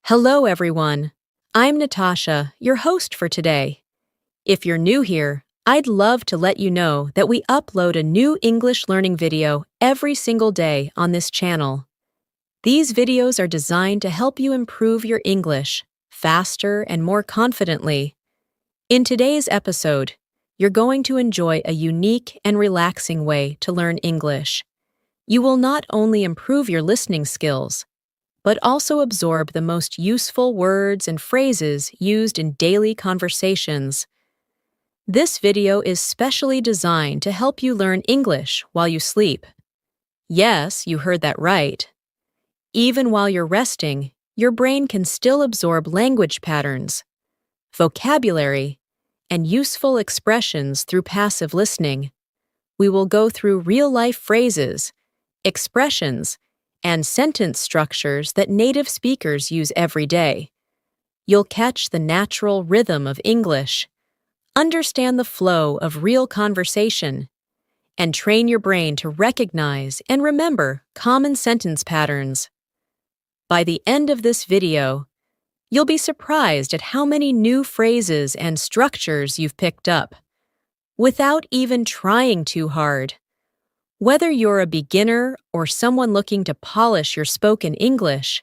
Hello, everyone. I'm Natasha, your host for today. If you're new here, I'd love to let you know that we upload a new English learning video every single day on this channel. These videos are designed to help you improve your English faster and more confidently. In today's episode, you're going to enjoy a unique and relaxing way to learn English. You will not only improve your listening skills, but also absorb the most useful words and phrases used in daily conversations. This video is specially designed to help you learn English while you sleep. Yes, you heard that right. Even while you're resting, your brain can still absorb language patterns, vocabulary, and useful expressions through passive listening. We will go through real-life phrases, expressions, and sentence structures that native speakers use every day. You'll catch the natural rhythm of English, understand the flow of real conversation, and train your brain to recognize and remember common sentence patterns. By the end of this video, you'll be surprised at how many new phrases and structures you've picked up, without even trying too hard. Whether you're a beginner or someone looking to polish your spoken English,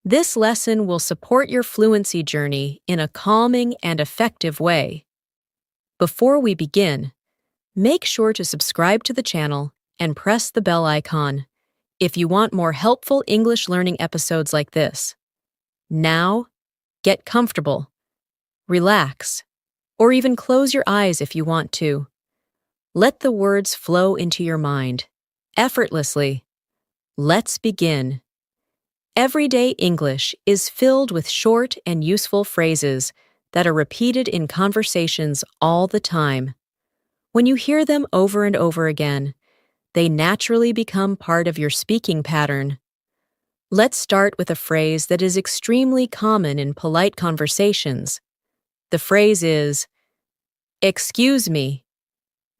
this lesson will support your fluency journey in a calming and effective way. Before we begin, make sure to subscribe to the channel and press the bell icon if you want more helpful English learning episodes like this. Now, get comfortable, relax, or even close your eyes if you want to. Let the words flow into your mind, effortlessly. Let's begin. Everyday English is filled with short and useful phrases that are repeated in conversations all the time. When you hear them over and over again, they naturally become part of your speaking pattern. Let's start with a phrase that is extremely common in polite conversations. The phrase is, "Excuse me."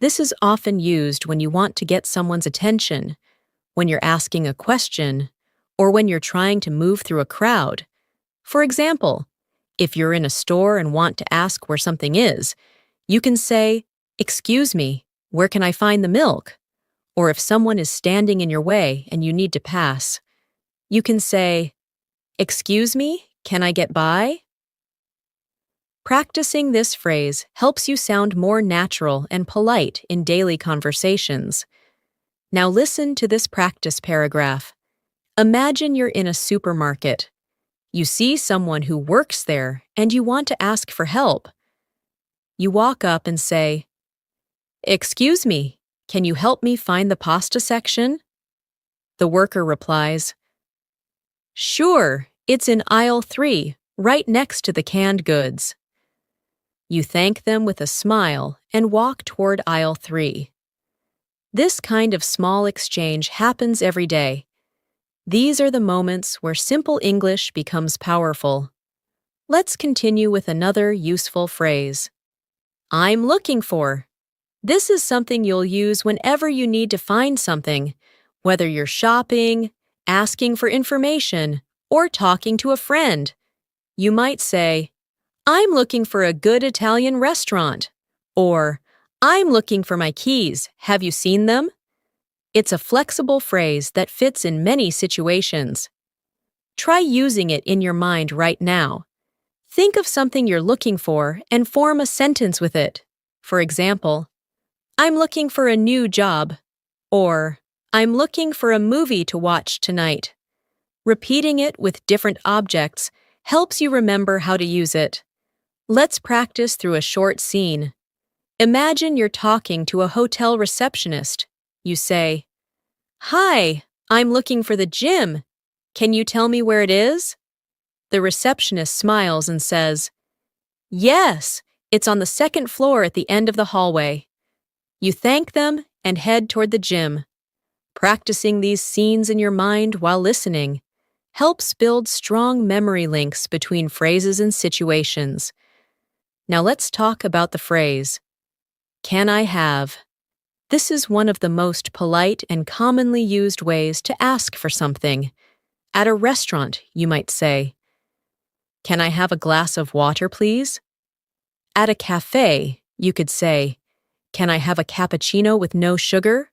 This is often used when you want to get someone's attention, when you're asking a question, or when you're trying to move through a crowd. For example, if you're in a store and want to ask where something is, you can say, "Excuse me, where can I find the milk?" Or if someone is standing in your way and you need to pass, you can say, "Excuse me, can I get by?" Practicing this phrase helps you sound more natural and polite in daily conversations. Now listen to this practice paragraph. Imagine you're in a supermarket. You see someone who works there and you want to ask for help. You walk up and say, "Excuse me, can you help me find the pasta section?" The worker replies, "Sure, it's in aisle 3, right next to the canned goods." You thank them with a smile and walk toward aisle 3. This kind of small exchange happens every day. These are the moments where simple English becomes powerful. Let's continue with another useful phrase. "I'm looking for." This is something you'll use whenever you need to find something, whether you're shopping, asking for information, or talking to a friend. You might say, "I'm looking for a good Italian restaurant," or "I'm looking for my keys. Have you seen them?" It's a flexible phrase that fits in many situations. Try using it in your mind right now. Think of something you're looking for and form a sentence with it. For example, "I'm looking for a new job," or "I'm looking for a movie to watch tonight." Repeating it with different objects helps you remember how to use it. Let's practice through a short scene. Imagine you're talking to a hotel receptionist. You say, "Hi, I'm looking for the gym. Can you tell me where it is?" The receptionist smiles and says, "Yes, it's on the second floor at the end of the hallway." You thank them and head toward the gym. Practicing these scenes in your mind while listening helps build strong memory links between phrases and situations. Now let's talk about the phrase, "Can I have?" This is one of the most polite and commonly used ways to ask for something. At a restaurant, you might say, Can I have a glass of water, please? At a cafe, you could say, can I have a cappuccino with no sugar?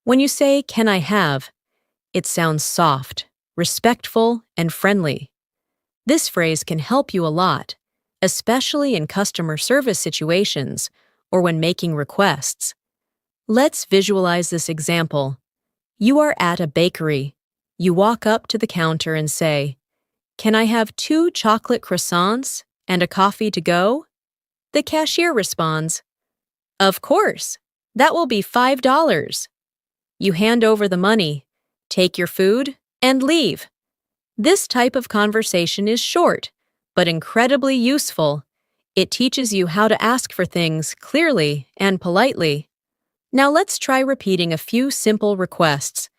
When you say, can I have, it sounds soft, respectful, and friendly. This phrase can help you a lot, especially in customer service situations or when making requests. Let's visualize this example. You are at a bakery. You walk up to the counter and say, can I have 2 chocolate croissants and a coffee to go? The cashier responds, of course, that will be $5. You hand over the money, take your food, and leave. This type of conversation is short, but incredibly useful. It teaches you how to ask for things clearly and politely. Now let's try repeating a few simple requests.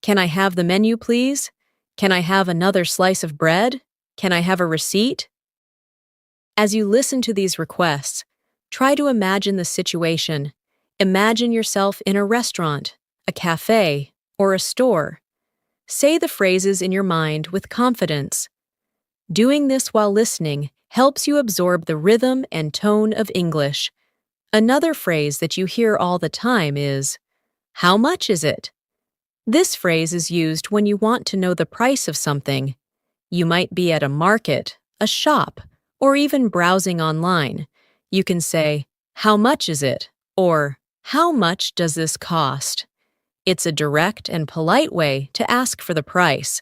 Can I have the menu, please? Can I have another slice of bread? Can I have a receipt? As you listen to these requests, try to imagine the situation. Imagine yourself in a restaurant, a cafe, or a store. Say the phrases in your mind with confidence. Doing this while listening helps you absorb the rhythm and tone of English. Another phrase that you hear all the time is, how much is it? This phrase is used when you want to know the price of something. You might be at a market, a shop, or even browsing online. You can say, how much is it? Or, how much does this cost? It's a direct and polite way to ask for the price.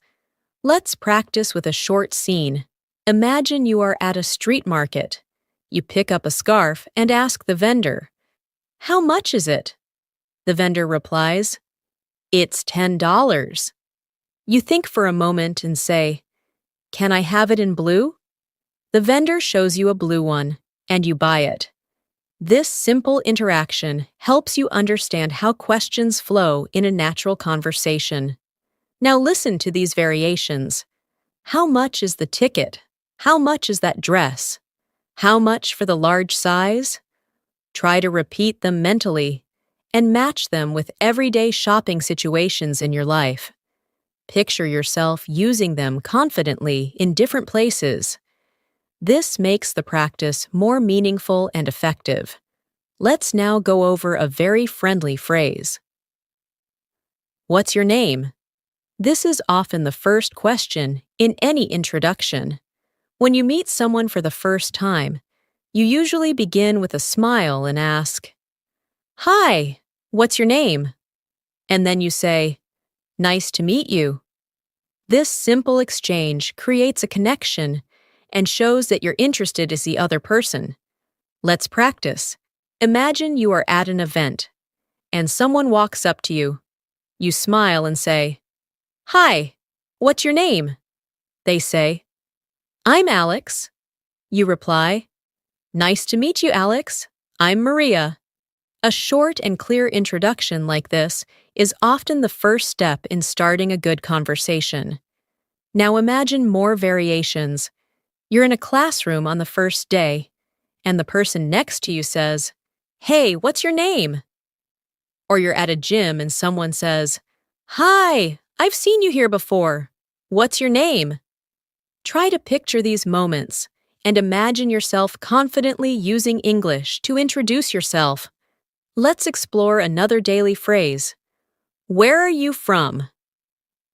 Let's practice with a short scene. Imagine you are at a street market. You pick up a scarf and ask the vendor, how much is it? The vendor replies, it's $10. You think for a moment and say, can I have it in blue? The vendor shows you a blue one, and you buy it. This simple interaction helps you understand how questions flow in a natural conversation. Now listen to these variations. How much is the ticket? How much is that dress? How much for the large size? Try to repeat them mentally and match them with everyday shopping situations in your life. Picture yourself using them confidently in different places. This makes the practice more meaningful and effective. Let's now go over a very friendly phrase. What's your name? This is often the first question in any introduction. When you meet someone for the first time, you usually begin with a smile and ask, hi, what's your name? And then you say, nice to meet you. This simple exchange creates a connection and shows that you're interested in the other person. Let's practice. Imagine you are at an event, and someone walks up to you. You smile and say, hi, what's your name? They say, I'm Alex. You reply, nice to meet you, Alex. I'm Maria. A short and clear introduction like this is often the first step in starting a good conversation. Now imagine more variations. You're in a classroom on the first day, and the person next to you says, hey, what's your name? Or you're at a gym and someone says, hi, I've seen you here before. What's your name? Try to picture these moments and imagine yourself confidently using English to introduce yourself. Let's explore another daily phrase. Where are you from?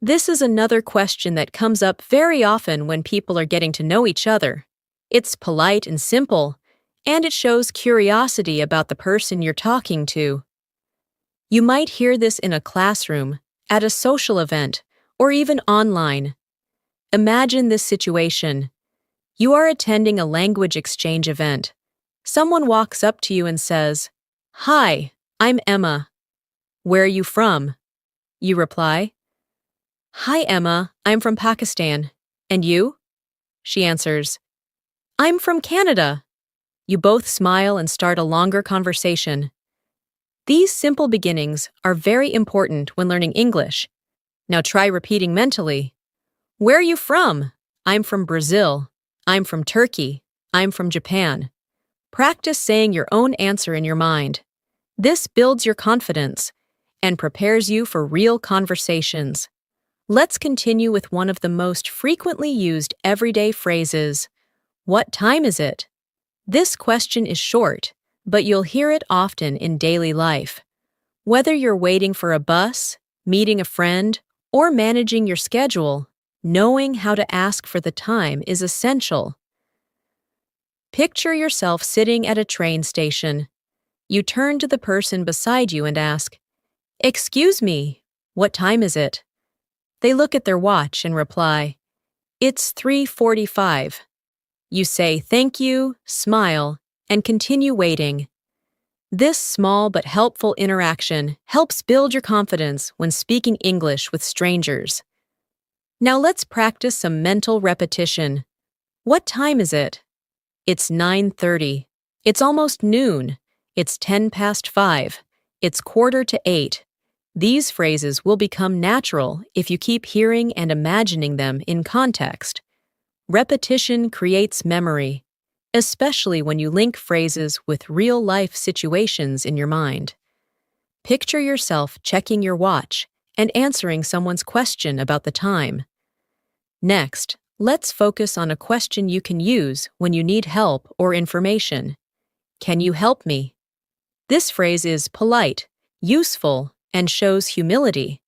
This is another question that comes up very often when people are getting to know each other. It's polite and simple, and it shows curiosity about the person you're talking to. You might hear this in a classroom, at a social event, or even online. Imagine this situation. You are attending a language exchange event. Someone walks up to you and says, hi, I'm Emma. Where are you from? You reply, hi, Emma, I'm from Pakistan. And you? She answers, I'm from Canada. You both smile and start a longer conversation. These simple beginnings are very important when learning English. Now try repeating mentally. Where are you from? I'm from Brazil. I'm from Turkey. I'm from Japan. Practice saying your own answer in your mind. This builds your confidence and prepares you for real conversations. Let's continue with one of the most frequently used everyday phrases. What time is it? This question is short, but you'll hear it often in daily life. Whether you're waiting for a bus, meeting a friend, or managing your schedule, knowing how to ask for the time is essential. Picture yourself sitting at a train station. You turn to the person beside you and ask, "Excuse me, what time is it?" They look at their watch and reply, "It's 3:45. You say thank you, smile, and continue waiting. This small but helpful interaction helps build your confidence when speaking English with strangers. Now let's practice some mental repetition. What time is it? It's 9:30. It's almost noon. It's 10 past 5. It's 7:45. These phrases will become natural if you keep hearing and imagining them in context. Repetition creates memory, especially when you link phrases with real-life situations in your mind. Picture yourself checking your watch and answering someone's question about the time. Next, let's focus on a question you can use when you need help or information. Can you help me? This phrase is polite, useful, and shows humility.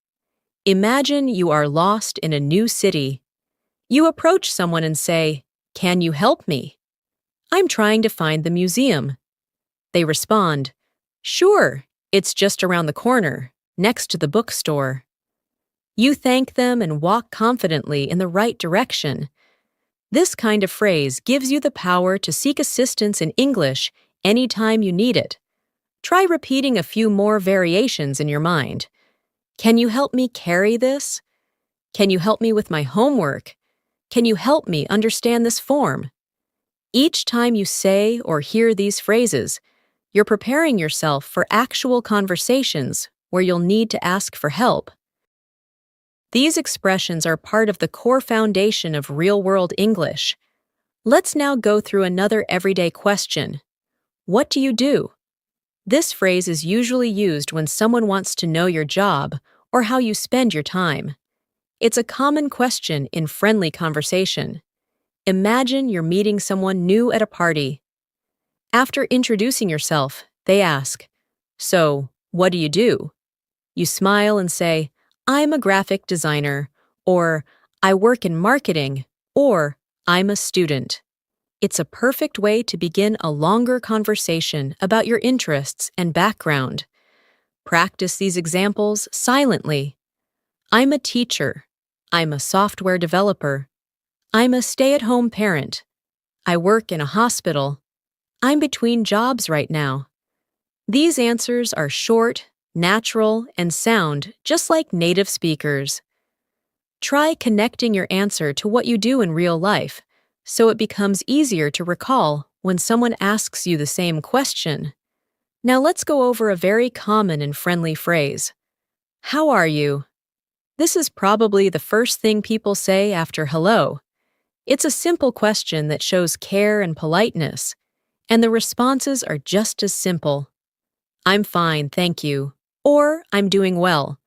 Imagine you are lost in a new city. You approach someone and say, "Can you help me? I'm trying to find the museum." They respond, "Sure, it's just around the corner, next to the bookstore." You thank them and walk confidently in the right direction. This kind of phrase gives you the power to seek assistance in English anytime you need it. Try repeating a few more variations in your mind. Can you help me carry this? Can you help me with my homework? Can you help me understand this form? Each time you say or hear these phrases, you're preparing yourself for actual conversations where you'll need to ask for help. These expressions are part of the core foundation of real-world English. Let's now go through another everyday question. What do you do? This phrase is usually used when someone wants to know your job or how you spend your time. It's a common question in friendly conversation. Imagine you're meeting someone new at a party. After introducing yourself, they ask, "So, what do you do?" You smile and say, "I'm a graphic designer," or "I work in marketing," or "I'm a student." It's a perfect way to begin a longer conversation about your interests and background. Practice these examples silently. I'm a teacher. I'm a software developer. I'm a stay-at-home parent. I work in a hospital. I'm between jobs right now. These answers are short, natural, and sound just like native speakers. Try connecting your answer to what you do in real life, so it becomes easier to recall when someone asks you the same question. Now let's go over a very common and friendly phrase. How are you? This is probably the first thing people say after hello. It's a simple question that shows care and politeness, and the responses are just as simple. I'm fine, thank you. Or I'm doing well.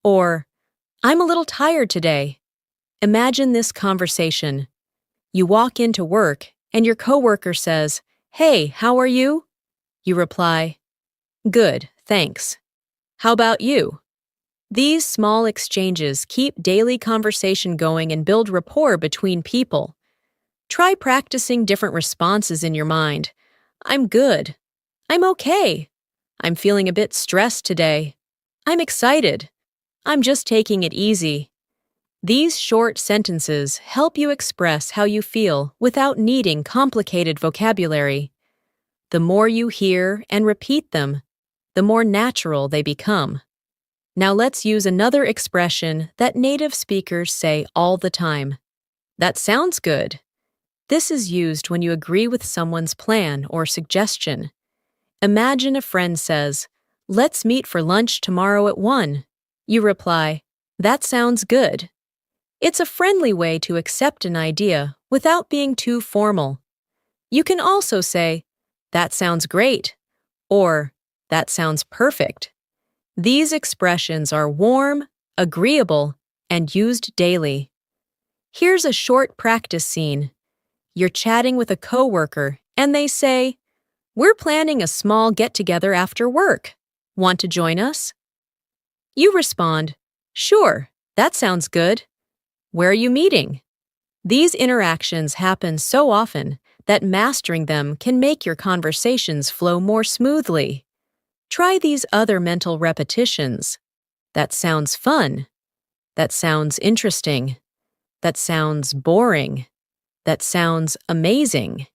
Or I'm a little tired today. Imagine this conversation. You walk into work and your coworker says, "Hey, how are you?" You reply, "Good, thanks. How about you?" These small exchanges keep daily conversation going and build rapport between people. Try practicing different responses in your mind. I'm good. I'm okay. I'm feeling a bit stressed today. I'm excited. I'm just taking it easy. These short sentences help you express how you feel without needing complicated vocabulary. The more you hear and repeat them, the more natural they become. Now let's use another expression that native speakers say all the time. That sounds good. This is used when you agree with someone's plan or suggestion. Imagine a friend says, "Let's meet for lunch tomorrow at 1. You reply, "That sounds good." It's a friendly way to accept an idea without being too formal. You can also say, "That sounds great," or "That sounds perfect." These expressions are warm, agreeable, and used daily. Here's a short practice scene. You're chatting with a coworker, and they say, "We're planning a small get-together after work. Want to join us?" You respond, "Sure, that sounds good. Where are you meeting?" These interactions happen so often that mastering them can make your conversations flow more smoothly. Try these other mental repetitions. That sounds fun. That sounds interesting. That sounds boring. That sounds amazing.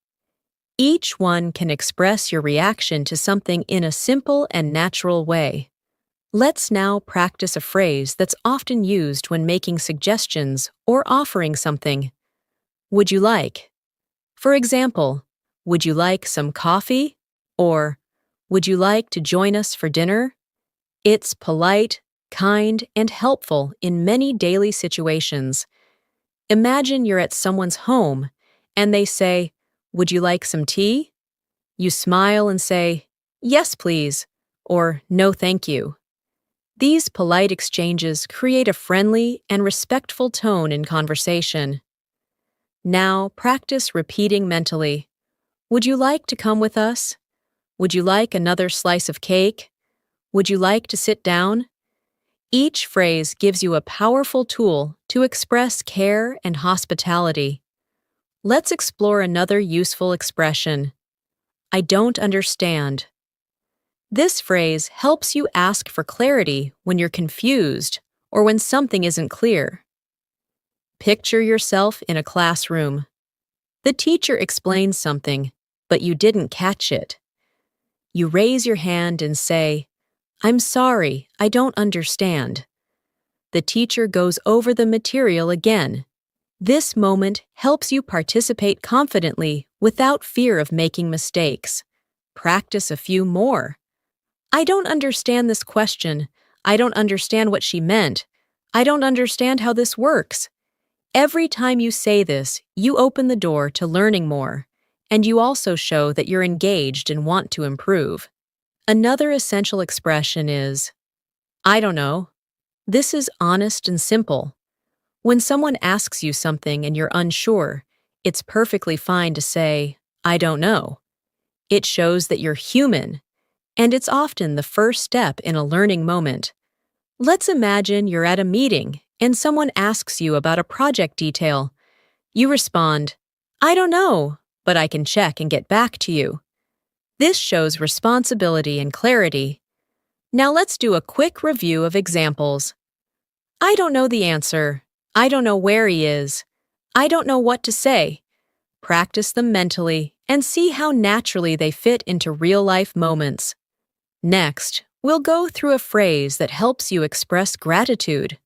Each one can express your reaction to something in a simple and natural way. Let's now practice a phrase that's often used when making suggestions or offering something. Would you like? For example, would you like some coffee? Or, would you like to join us for dinner? It's polite, kind, and helpful in many daily situations. Imagine you're at someone's home and they say, "Would you like some tea?" You smile and say, "Yes, please," or "No, thank you." These polite exchanges create a friendly and respectful tone in conversation. Now practice repeating mentally. Would you like to come with us? Would you like another slice of cake? Would you like to sit down? Each phrase gives you a powerful tool to express care and hospitality. Let's explore another useful expression. I don't understand. This phrase helps you ask for clarity when you're confused or when something isn't clear. Picture yourself in a classroom. The teacher explains something, but you didn't catch it. You raise your hand and say, "I'm sorry, I don't understand." The teacher goes over the material again. This moment helps you participate confidently without fear of making mistakes. Practice a few more. I don't understand this question. I don't understand what she meant. I don't understand how this works. Every time you say this, you open the door to learning more, and you also show that you're engaged and want to improve. Another essential expression is, I don't know. This is honest and simple. When someone asks you something and you're unsure, it's perfectly fine to say, I don't know. It shows that you're human, and it's often the first step in a learning moment. Let's imagine you're at a meeting and someone asks you about a project detail. You respond, I don't know, but I can check and get back to you. This shows responsibility and clarity. Now let's do a quick review of examples. I don't know the answer. I don't know where he is. I don't know what to say. Practice them mentally and see how naturally they fit into real-life moments. Next, we'll go through a phrase that helps you express gratitude.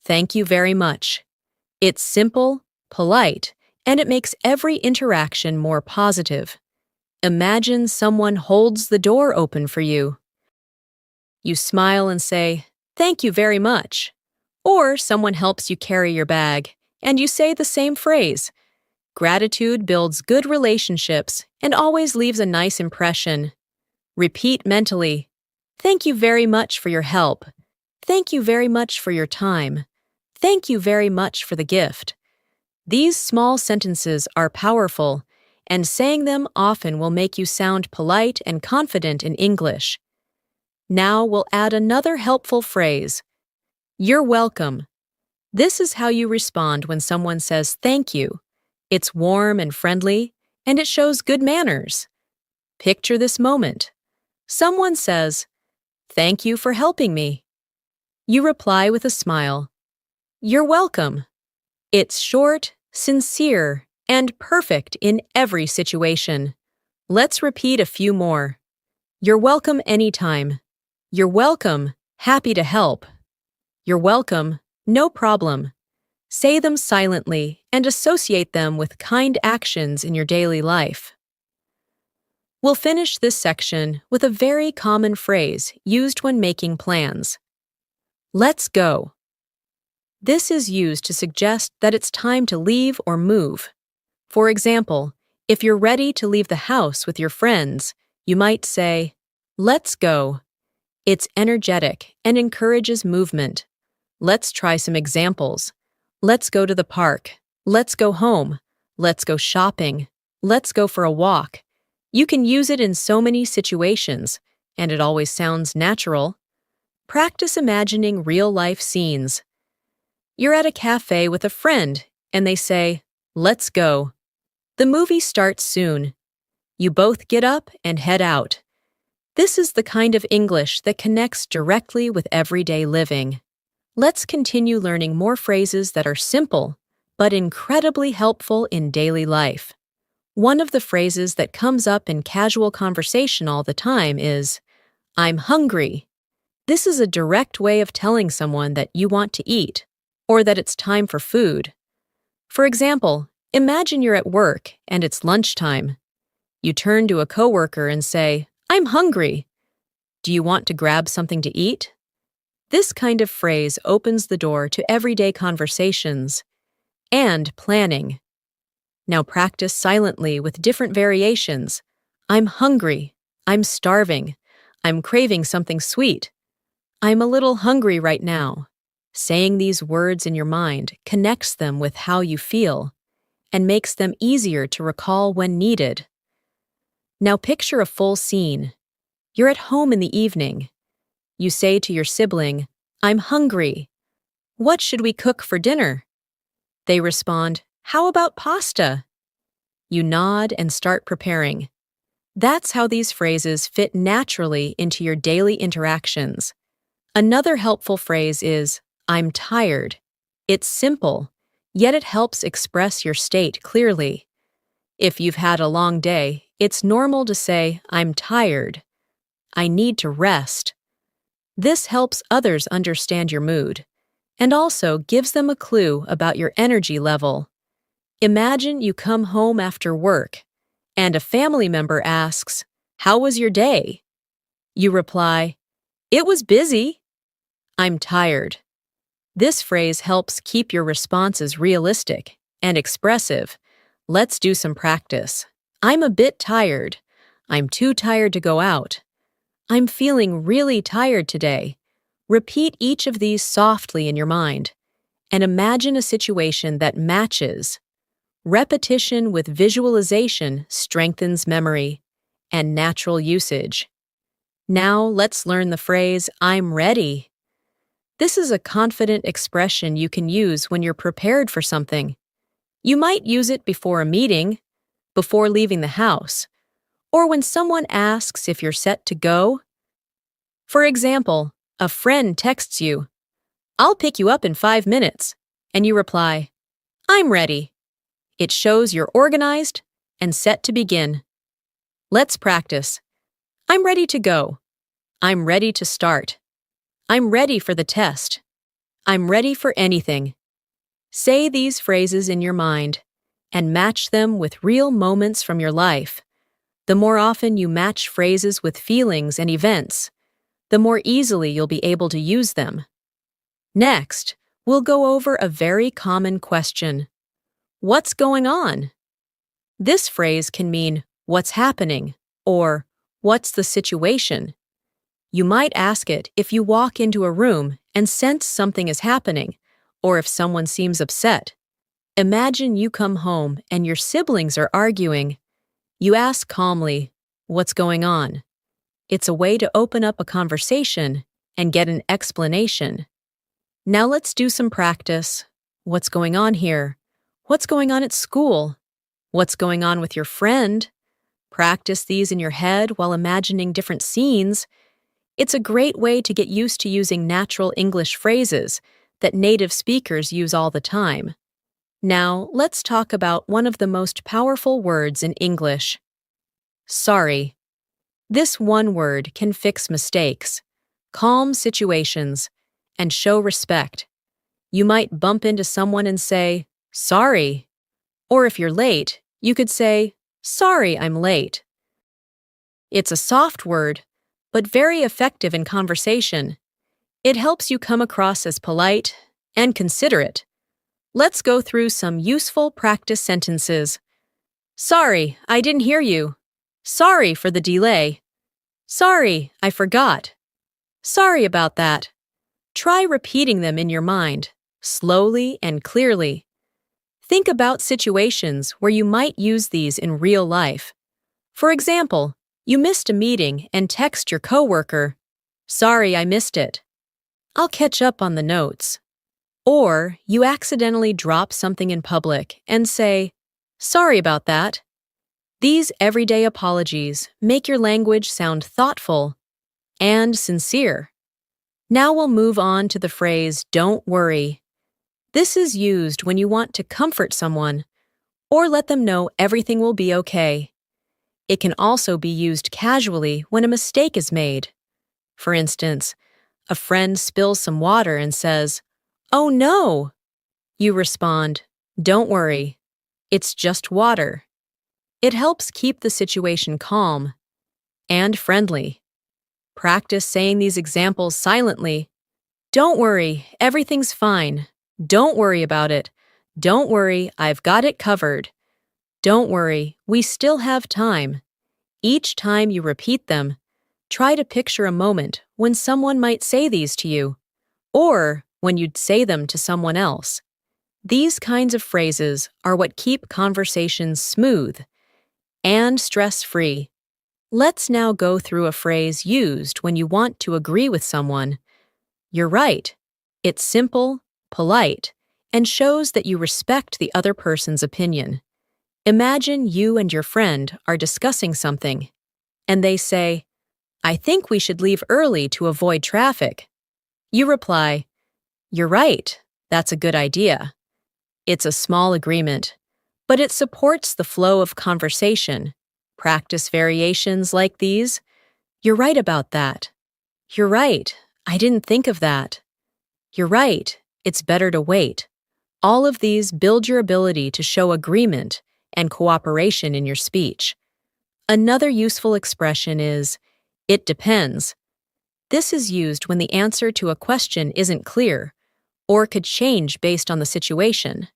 Thank you very much. It's simple, polite, and it makes every interaction more positive. Imagine someone holds the door open for you. You smile and say, "Thank you very much." Or someone helps you carry your bag, and you say the same phrase. Gratitude builds good relationships and always leaves a nice impression. Repeat mentally, "Thank you very much for your help. Thank you very much for your time. Thank you very much for the gift." These small sentences are powerful, and saying them often will make you sound polite and confident in English. Now we'll add another helpful phrase. You're welcome. This is how you respond when someone says thank you. It's warm and friendly, and it shows good manners. Picture this moment. Someone says, "Thank you for helping me." You reply with a smile. You're welcome. It's short, sincere, and perfect in every situation. Let's repeat a few more. You're welcome anytime. You're welcome, happy to help. You're welcome, no problem. Say them silently and associate them with kind actions in your daily life. We'll finish this section with a very common phrase used when making plans. Let's go. This is used to suggest that it's time to leave or move. For example, if you're ready to leave the house with your friends, you might say, "Let's go." It's energetic and encourages movement. Let's try some examples. Let's go to the park. Let's go home. Let's go shopping. Let's go for a walk. You can use it in so many situations, and it always sounds natural. Practice imagining real-life scenes. You're at a cafe with a friend, and they say, "Let's go." The movie starts soon. You both get up and head out. This is the kind of English that connects directly with everyday living. Let's continue learning more phrases that are simple, but incredibly helpful in daily life. One of the phrases that comes up in casual conversation all the time is, "I'm hungry." This is a direct way of telling someone that you want to eat, or that it's time for food. For example, imagine you're at work and it's lunchtime. You turn to a coworker and say, "I'm hungry. Do you want to grab something to eat?" This kind of phrase opens the door to everyday conversations and planning. Now practice silently with different variations. I'm hungry. I'm starving. I'm craving something sweet. I'm a little hungry right now. Saying these words in your mind connects them with how you feel and makes them easier to recall when needed. Now picture a full scene. You're at home in the evening. You say to your sibling, "I'm hungry. What should we cook for dinner?" They respond, "How about pasta?" You nod and start preparing. That's how these phrases fit naturally into your daily interactions. Another helpful phrase is, "I'm tired." It's simple, yet it helps express your state clearly. If you've had a long day, it's normal to say, "I'm tired. I need to rest." This helps others understand your mood, and also gives them a clue about your energy level. Imagine you come home after work, and a family member asks, "How was your day?" You reply, "It was busy. I'm tired." This phrase helps keep your responses realistic and expressive. Let's do some practice. I'm a bit tired. I'm too tired to go out. I'm feeling really tired today. Repeat each of these softly in your mind, and imagine a situation that matches. Repetition with visualization strengthens memory and natural usage. Now let's learn the phrase, "I'm ready." This is a confident expression you can use when you're prepared for something. You might use it before a meeting, before leaving the house, or when someone asks if you're set to go. For example, a friend texts you, "I'll pick you up in 5 minutes," and you reply, "I'm ready." It shows you're organized and set to begin. Let's practice. I'm ready to go. I'm ready to start. I'm ready for the test. I'm ready for anything. Say these phrases in your mind and match them with real moments from your life. The more often you match phrases with feelings and events, the more easily you'll be able to use them. Next, we'll go over a very common question. What's going on? This phrase can mean, "What's happening?" or "What's the situation?" You might ask it if you walk into a room and sense something is happening, or if someone seems upset. Imagine you come home and your siblings are arguing. You ask calmly, "What's going on?" It's a way to open up a conversation and get an explanation. Now let's do some practice. What's going on here? What's going on at school? What's going on with your friend? Practice these in your head while imagining different scenes. It's a great way to get used to using natural English phrases that native speakers use all the time. Now, let's talk about one of the most powerful words in English. Sorry. This one word can fix mistakes, calm situations, and show respect. You might bump into someone and say, "Sorry." Or if you're late, you could say, "Sorry, I'm late." It's a soft word, but very effective in conversation. It helps you come across as polite and considerate. Let's go through some useful practice sentences. Sorry, I didn't hear you. Sorry for the delay. Sorry, I forgot. Sorry about that. Try repeating them in your mind, slowly and clearly. Think about situations where you might use these in real life. For example, you missed a meeting and text your coworker, "Sorry, I missed it. I'll catch up on the notes." Or you accidentally drop something in public and say, "Sorry about that." These everyday apologies make your language sound thoughtful and sincere. Now we'll move on to the phrase, "don't worry." This is used when you want to comfort someone or let them know everything will be okay. It can also be used casually when a mistake is made. For instance, a friend spills some water and says, "Oh no!" You respond, "Don't worry. It's just water." It helps keep the situation calm and friendly. Practice saying these examples silently. "Don't worry, everything's fine. Don't worry about it. Don't worry, I've got it covered. Don't worry, we still have time." Each time you repeat them, try to picture a moment when someone might say these to you, or when you'd say them to someone else. These kinds of phrases are what keep conversations smooth and stress-free. Let's now go through a phrase used when you want to agree with someone. You're right. It's simple, polite, and shows that you respect the other person's opinion. Imagine you and your friend are discussing something, and they say, "I think we should leave early to avoid traffic." You reply, "You're right. That's a good idea." It's a small agreement, but it supports the flow of conversation. Practice variations like these. "You're right about that." "You're right. I didn't think of that." "You're right. It's better to wait." All of these build your ability to show agreement and cooperation in your speech. Another useful expression is, "it depends." This is used when the answer to a question isn't clear or could change based on the situation.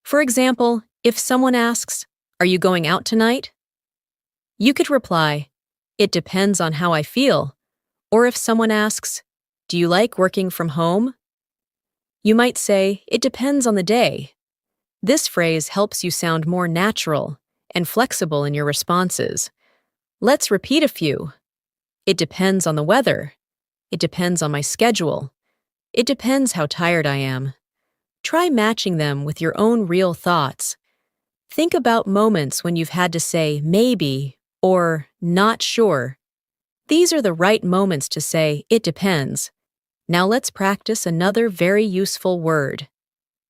For example, if someone asks, "Are you going out tonight?" You could reply, "It depends on how I feel." Or if someone asks, "Do you like working from home?" You might say, "It depends on the day." This phrase helps you sound more natural and flexible in your responses. Let's repeat a few. "It depends on the weather." "It depends on my schedule." "It depends how tired I am." Try matching them with your own real thoughts. Think about moments when you've had to say maybe or not sure. These are the right moments to say, "It depends." Now let's practice another very useful word.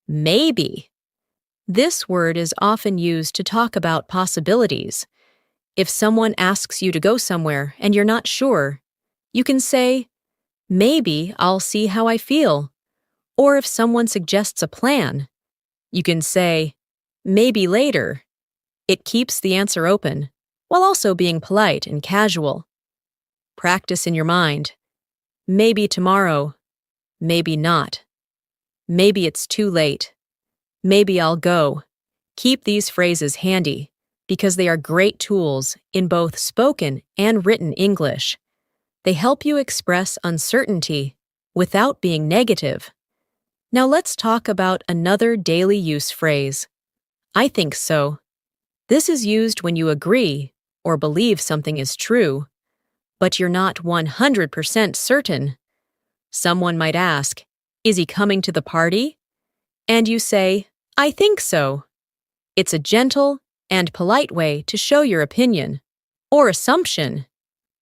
Maybe. This word is often used to talk about possibilities. If someone asks you to go somewhere and you're not sure, you can say, "Maybe I'll see how I feel." Or if someone suggests a plan, you can say, "Maybe later." It keeps the answer open, while also being polite and casual. Practice in your mind. Maybe tomorrow. Maybe not. Maybe it's too late. Maybe I'll go. Keep these phrases handy because they are great tools in both spoken and written English. They help you express uncertainty without being negative. Now let's talk about another daily use phrase. "I think so." This is used when you agree or believe something is true, but you're not 100% certain. Someone might ask, "Is he coming to the party?" And you say, "I think so." It's a gentle and polite way to show your opinion or assumption.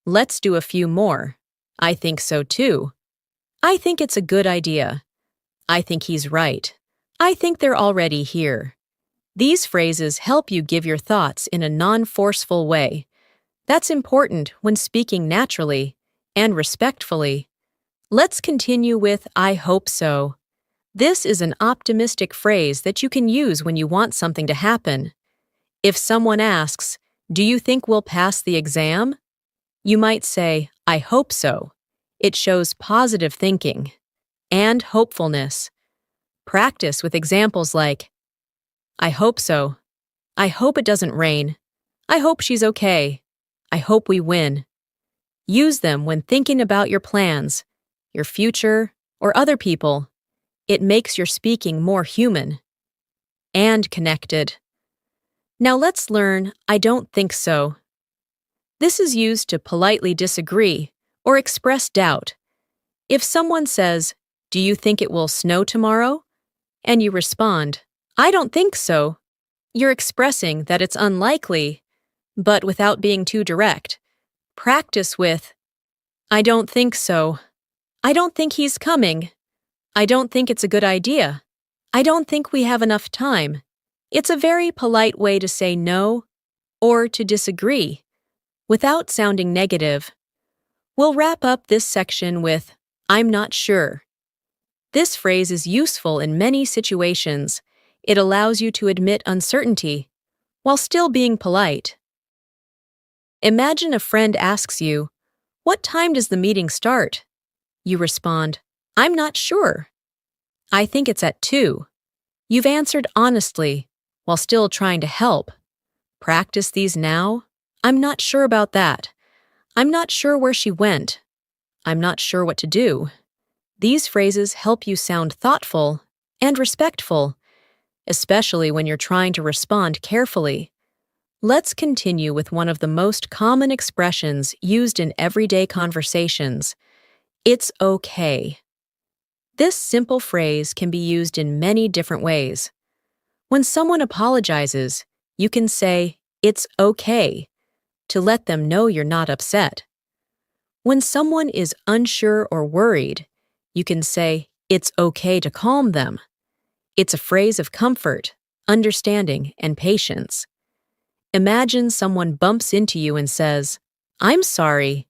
Let's do a few more. "I think so too." "I think it's a good idea." "I think he's right." "I think they're already here." These phrases help you give your thoughts in a non-forceful way. That's important when speaking naturally and respectfully. Let's continue with "I hope so." This is an optimistic phrase that you can use when you want something to happen. If someone asks, "Do you think we'll pass the exam?" You might say, "I hope so." It shows positive thinking and hopefulness. Practice with examples like, "I hope so." "I hope it doesn't rain." "I hope she's okay." "I hope we win." Use them when thinking about your plans, your future, or other people. It makes your speaking more human and connected. Now let's learn I don't think so. This is used to politely disagree or express doubt. If someone says, "Do you think it will snow tomorrow?" and you respond, "I don't think so," you're expressing that it's unlikely, but without being too direct. Practice with, "I don't think so. I don't think he's coming. I don't think it's a good idea. I don't think we have enough time." It's a very polite way to say no or to disagree without sounding negative. We'll wrap up this section with, "I'm not sure." This phrase is useful in many situations. It allows you to admit uncertainty while still being polite. Imagine a friend asks you, "What time does the meeting start?" You respond, "I'm not sure. I think it's at 2. You've answered honestly while still trying to help. Practice these now. "I'm not sure about that. I'm not sure where she went. I'm not sure what to do." These phrases help you sound thoughtful and respectful, especially when you're trying to respond carefully. Let's continue with one of the most common expressions used in everyday conversations. It's okay. This simple phrase can be used in many different ways. When someone apologizes, you can say, "It's okay," to let them know you're not upset. When someone is unsure or worried, you can say, "It's okay to calm them." It's a phrase of comfort, understanding, and patience. Imagine someone bumps into you and says, "I'm sorry,"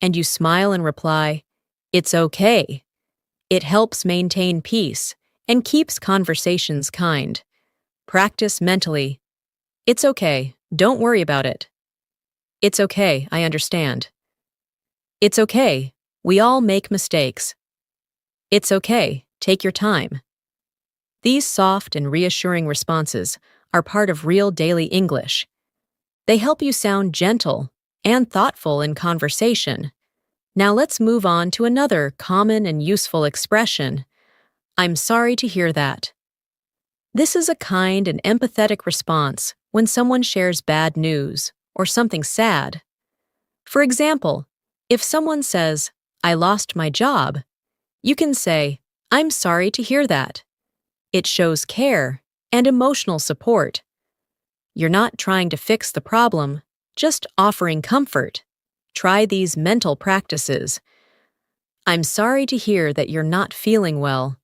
and you smile and reply, "It's okay." It helps maintain peace and keeps conversations kind. Practice mentally. "It's okay, don't worry about it." "It's okay, I understand." "It's okay, we all make mistakes." "It's okay, take your time." These soft and reassuring responses are part of real daily English. They help you sound gentle and thoughtful in conversation. Now let's move on to another common and useful expression. "I'm sorry to hear that." This is a kind and empathetic response when someone shares bad news or something sad. For example, if someone says, "I lost my job," you can say, "I'm sorry to hear that." It shows care and emotional support. You're not trying to fix the problem, just offering comfort. Try these mental practices. "I'm sorry to hear that you're not feeling well."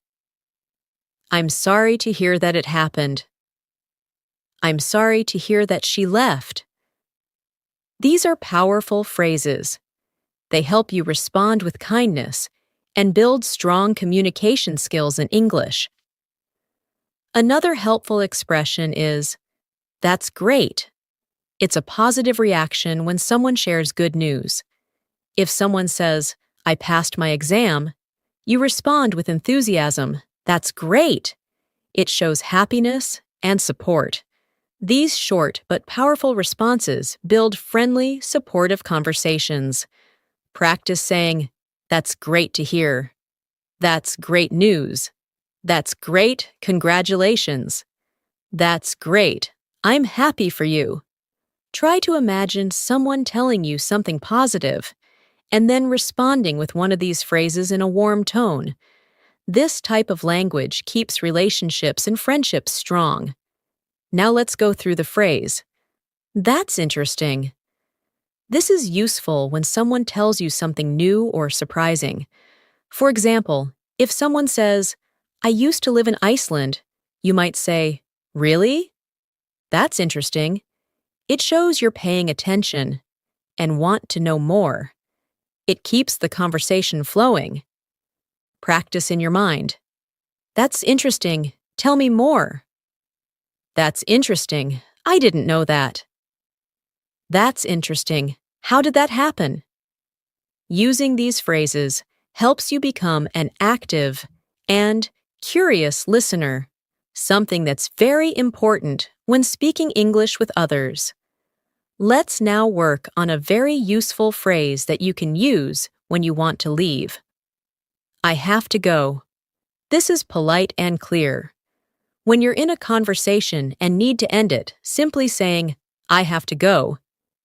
"I'm sorry to hear that it happened." "I'm sorry to hear that she left." These are powerful phrases. They help you respond with kindness and build strong communication skills in English. Another helpful expression is, "That's great." It's a positive reaction when someone shares good news. If someone says, "I passed my exam," you respond with enthusiasm, "That's great." It shows happiness and support. These short but powerful responses build friendly, supportive conversations. Practice saying, "That's great to hear." "That's great news." "That's great, congratulations." "That's great, I'm happy for you." Try to imagine someone telling you something positive and then responding with one of these phrases in a warm tone. This type of language keeps relationships and friendships strong. Now let's go through the phrase. "That's interesting." This is useful when someone tells you something new or surprising. For example, if someone says, "I used to live in Iceland," you might say, "Really? That's interesting." It shows you're paying attention and want to know more. It keeps the conversation flowing. Practice in your mind. "That's interesting. Tell me more." "That's interesting. I didn't know that." "That's interesting. How did that happen?" Using these phrases helps you become an active and curious listener, something that's very important when speaking English with others. Let's now work on a very useful phrase that you can use when you want to leave. I have to go. This is polite and clear. When you're in a conversation and need to end it, simply saying, I have to go,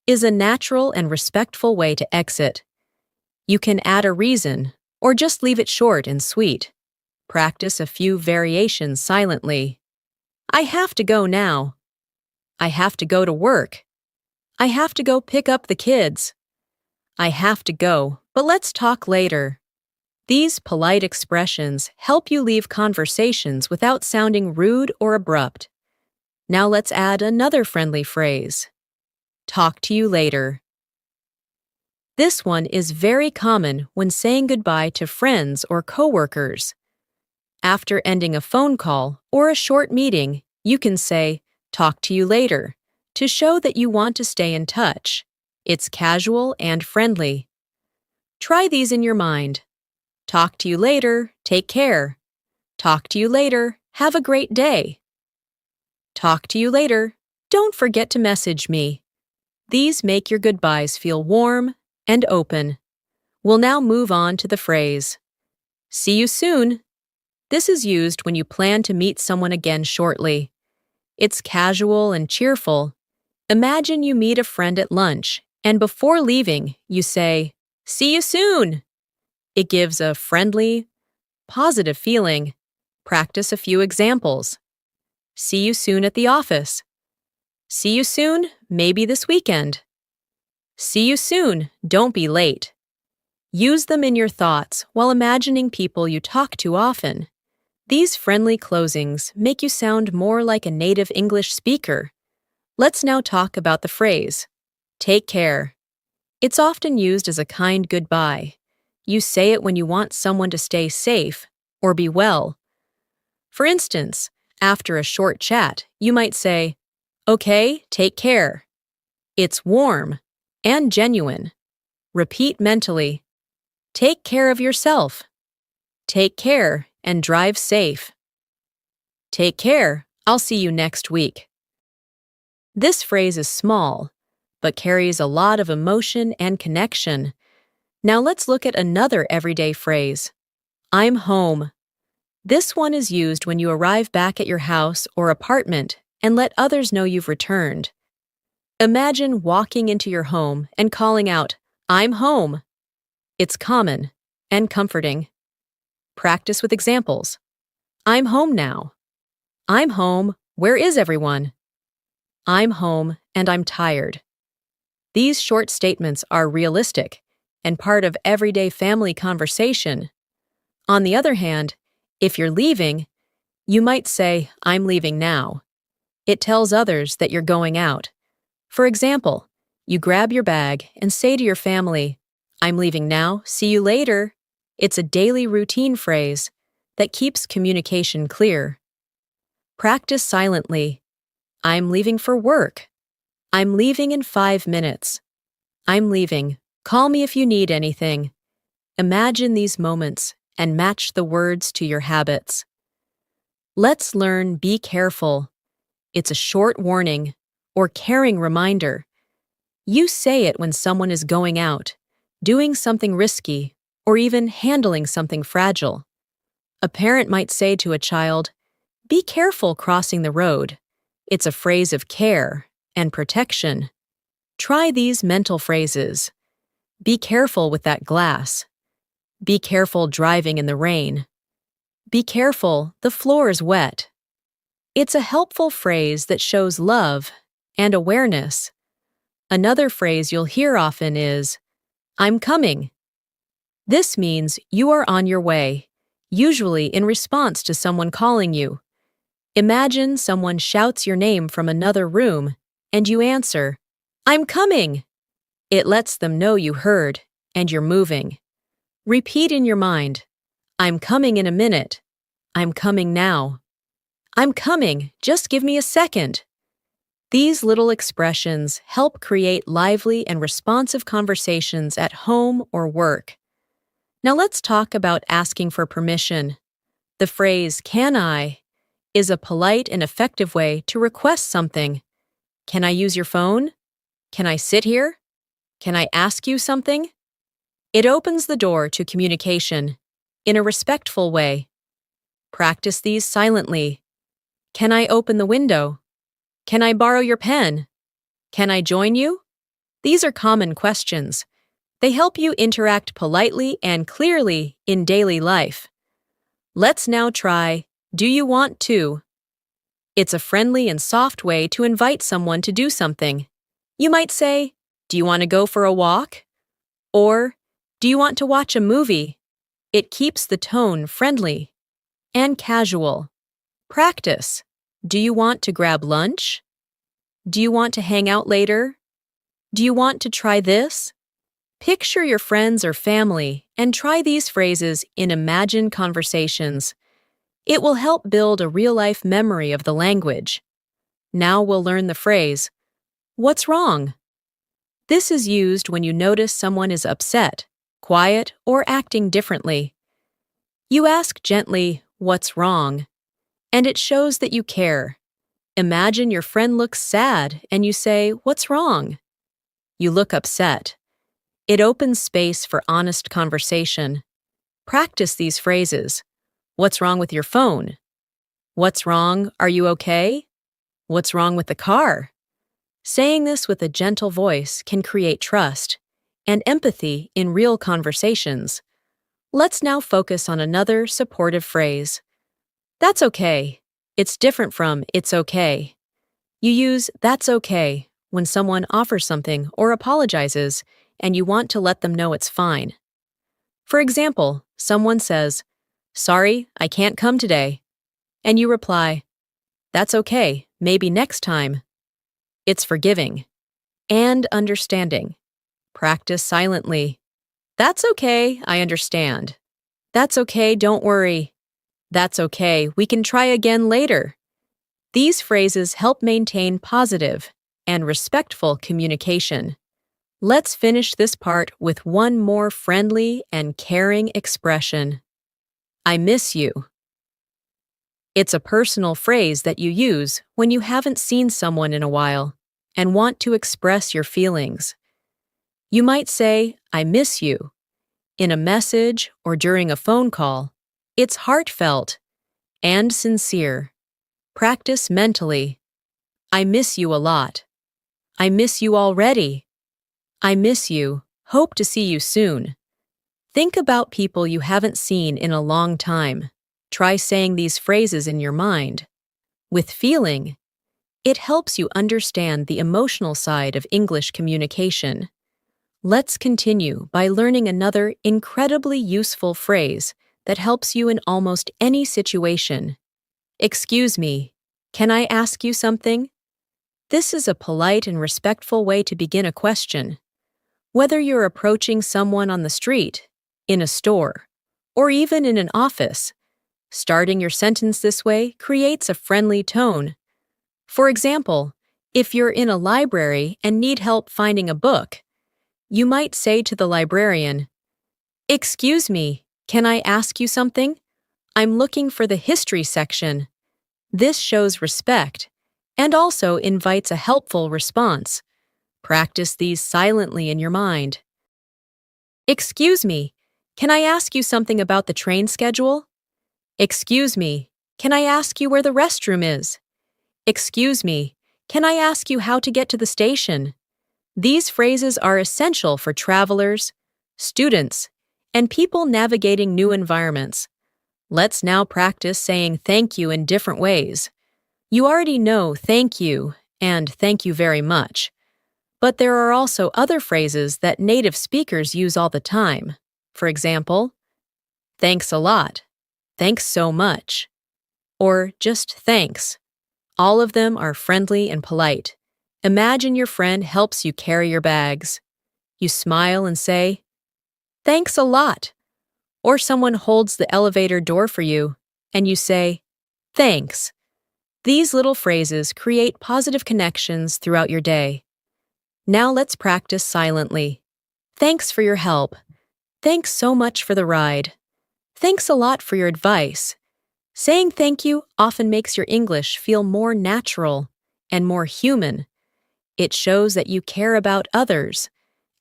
is a natural and respectful way to exit. You can add a reason, or just leave it short and sweet. Practice a few variations silently. I have to go now. I have to go to work. I have to go pick up the kids. I have to go, but let's talk later. These polite expressions help you leave conversations without sounding rude or abrupt. Now let's add another friendly phrase. Talk to you later. This one is very common when saying goodbye to friends or coworkers. After ending a phone call or a short meeting, you can say, talk to you later, to show that you want to stay in touch. It's casual and friendly. Try these in your mind. Talk to you later, take care. Talk to you later, have a great day. Talk to you later, don't forget to message me. These make your goodbyes feel warm and open. We'll now move on to the phrase, see you soon. This is used when you plan to meet someone again shortly. It's casual and cheerful. Imagine you meet a friend at lunch, and before leaving, you say, see you soon. It gives a friendly, positive feeling. Practice a few examples. See you soon at the office. See you soon, maybe this weekend. See you soon, don't be late. Use them in your thoughts while imagining people you talk to often. These friendly closings make you sound more like a native English speaker. Let's now talk about the phrase, take care. It's often used as a kind goodbye. You say it when you want someone to stay safe or be well. For instance, after a short chat, you might say, okay, take care. It's warm and genuine. Repeat mentally, take care of yourself. Take care and drive safe. Take care, I'll see you next week. This phrase is small, but carries a lot of emotion and connection. Now let's look at another everyday phrase. I'm home. This one is used when you arrive back at your house or apartment and let others know you've returned. Imagine walking into your home and calling out, I'm home. It's common and comforting. Practice with examples. I'm home now. I'm home. Where is everyone? I'm home and I'm tired. These short statements are realistic and part of everyday family conversation. On the other hand, if you're leaving, you might say, I'm leaving now. It tells others that you're going out. For example, you grab your bag and say to your family, I'm leaving now, see you later. It's a daily routine phrase that keeps communication clear. Practice silently. I'm leaving for work. I'm leaving in 5 minutes. I'm leaving. Call me if you need anything. Imagine these moments and match the words to your habits. Let's learn be careful. It's a short warning or caring reminder. You say it when someone is going out, doing something risky, or even handling something fragile. A parent might say to a child, be careful crossing the road. It's a phrase of care and protection. Try these mental phrases. Be careful with that glass. Be careful driving in the rain. Be careful, the floor is wet. It's a helpful phrase that shows love and awareness. Another phrase you'll hear often is, I'm coming. This means you are on your way, usually in response to someone calling you. Imagine someone shouts your name from another room, and you answer, I'm coming. It lets them know you heard, and you're moving. Repeat in your mind, I'm coming in a minute. I'm coming now. I'm coming, just give me a second. These little expressions help create lively and responsive conversations at home or work. Now let's talk about asking for permission. The phrase, can I, is a polite and effective way to request something. Can I use your phone? Can I sit here? Can I ask you something? It opens the door to communication. in a respectful way. Practice these silently. Can I open the window? Can I borrow your pen? Can I join you? These are common questions. They help you interact politely and clearly in daily life. Let's now try, do you want to? It's a friendly and soft way to invite someone to do something. You might say, do you want to go for a walk? Or, do you want to watch a movie? It keeps the tone friendly and casual. Practice. Do you want to grab lunch? Do you want to hang out later? Do you want to try this? Picture your friends or family and try these phrases in imagined conversations. It will help build a real-life memory of the language. Now we'll learn the phrase, what's wrong? This is used when you notice someone is upset, quiet, or acting differently. You ask gently, what's wrong? And it shows that you care. Imagine your friend looks sad and you say, what's wrong? You look upset. It opens space for honest conversation. Practice these phrases. What's wrong with your phone? What's wrong? Are you okay? What's wrong with the car? Saying this with a gentle voice can create trust and empathy in real conversations. Let's now focus on another supportive phrase. That's okay. It's different from it's okay. You use that's okay when someone offers something or apologizes and you want to let them know it's fine. For example, someone says, sorry, I can't come today. And you reply, that's okay, maybe next time. It's forgiving and understanding. Practice silently. That's okay, I understand. That's okay, don't worry. That's okay, we can try again later. These phrases help maintain positive and respectful communication. Let's finish this part with one more friendly and caring expression. I miss you. It's a personal phrase that you use when you haven't seen someone in a while and want to express your feelings. You might say, I miss you. In a message or during a phone call, it's heartfelt and sincere. Practice mentally. I miss you a lot. I miss you already. I miss you. Hope to see you soon. Think about people you haven't seen in a long time. Try saying these phrases in your mind. With feeling, it helps you understand the emotional side of English communication. Let's continue by learning another incredibly useful phrase that helps you in almost any situation. Excuse me, can I ask you something? This is a polite and respectful way to begin a question. Whether you're approaching someone on the street, in a store, or even in an office, starting your sentence this way creates a friendly tone. For example, if you're in a library and need help finding a book, you might say to the librarian, excuse me, can I ask you something? I'm looking for the history section. This shows respect and also invites a helpful response. Practice these silently in your mind. Excuse me, can I ask you something about the train schedule? Excuse me, can I ask you where the restroom is? Excuse me, can I ask you how to get to the station? These phrases are essential for travelers, students, and people navigating new environments. Let's now practice saying thank you in different ways. You already know thank you and thank you very much. But there are also other phrases that native speakers use all the time. For example, thanks a lot, thanks so much, or just thanks. All of them are friendly and polite. Imagine your friend helps you carry your bags. You smile and say, thanks a lot. Or someone holds the elevator door for you, and you say, thanks. These little phrases create positive connections throughout your day. Now let's practice silently. Thanks for your help. Thanks so much for the ride. Thanks a lot for your advice. Saying thank you often makes your English feel more natural and more human. It shows that you care about others